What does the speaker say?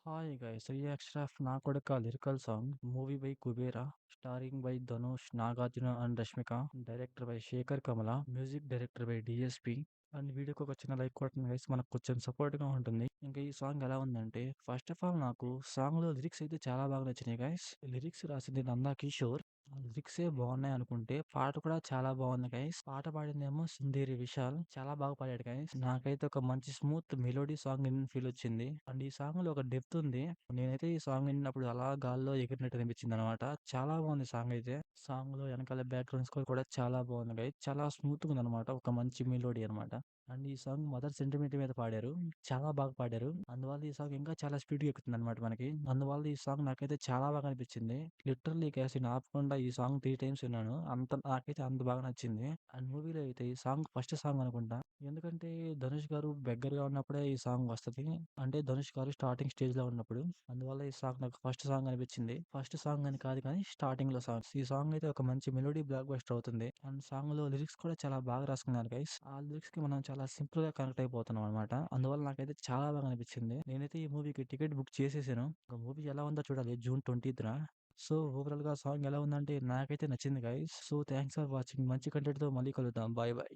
Hi guys reaction of Naa Kodaka lyrical song movie by Kubera starring by Dhanush Nagarjuna and Rashmika director by Sekhar Kammula music director by DSP and వీడియోకి ఒక చిన్న like కొట్టండి guys మనకు కొంచెం support గా ఉంటుంది. ఇంకా ఈ సాంగ్ ఎలా ఉందంటే ఫస్ట్ ఆఫ్ ఆల్ నాకు సాంగ్ లో లిరిక్స్ అయితే చాలా బాగా నచ్చినాయి గైస్. లిరిక్స్ రాసింది నందా కిషోర్. లిరిక్సే బాగున్నాయి అనుకుంటే పాట కూడా చాలా బాగుంది గైస్. పాట పాడిందేమో సుందేరి విశాల్ చాలా బాగా పాడాడు గైస్. నాకైతే ఒక మంచి స్మూత్ మెలోడీ సాంగ్ ఫీల్ వచ్చింది. అండ్ ఈ సాంగ్ లో ఒక డెప్త్ ఉంది. నేనైతే ఈ సాంగ్ విన్నప్పుడు అలా గాల్లో ఎగిరినట్టు అనిపించింది అనమాట. చాలా బాగుంది సాంగ్ అయితే. సాంగ్ లో వెనకాల బ్యాక్గ్రౌండ్ స్కోర్ కూడా చాలా బాగుంది గైస్. చాలా స్మూత్ గా ఉంది అనమాట. ఒక మంచి మెలోడీ అనమాట. అండ్ ఈ సాంగ్ మదర్ సెంటిమెంట్ మీద పాడారు. చాలా బాగా పాడారు. అందువల్ల ఈ సాంగ్ ఇంకా చాలా స్పీడ్ గా ఎక్కుతుంది అనమాట మనకి. అందువల్ల ఈ సాంగ్ నాకైతే చాలా బాగా అనిపించింది. లిటరల్లీ గ్యాస్ నేను ఆపకుండా ఈ సాంగ్ 3 టైమ్స్ విన్నాను. నాకైతే అంత బాగా నచ్చింది. అండ్ మూవీలో అయితే ఈ సాంగ్ ఫస్ట్ సాంగ్ అనుకుంటా. ఎందుకంటే ధనుష్ గారు బెగ్గర్ గా ఉన్నప్పుడే ఈ సాంగ్ వస్తది. అంటే ధనుష్ గారు స్టార్టింగ్ స్టేజ్ లో ఉన్నప్పుడు. అందువల్ల ఈ సాంగ్ నాకు ఫస్ట్ సాంగ్ అనిపించింది. ఫస్ట్ సాంగ్ అని కాదు కానీ స్టార్టింగ్ లో సాంగ్స్. ఈ సాంగ్ అయితే ఒక మంచి మెలోడీ బ్లాక్ బస్టర్ అవుతుంది. అండ్ సాంగ్ లో లిరిక్స్ కూడా చాలా బాగా రాసుకున్నారు గైస్. ఆ లిరిక్స్ కి మనం చాలా సింపుల్ గా కనెక్ట్ అయిపోతున్నాం అనమాట. అందువల్ల నాకైతే చాలా బాగా అనిపించింది. నేనైతే ఈ మూవీకి టికెట్ బుక్ చేసేసాను. మూవీ ఎలా ఉందో చూడాలి జూన్ 20th. సో ఓవరాల్ గా సాంగ్ ఎలా ఉందంటే నాకైతే నచ్చింది guys. So thanks for watching. మంచి కంటెంట్ తో మళ్ళీ కలుద్దాం. Bye bye.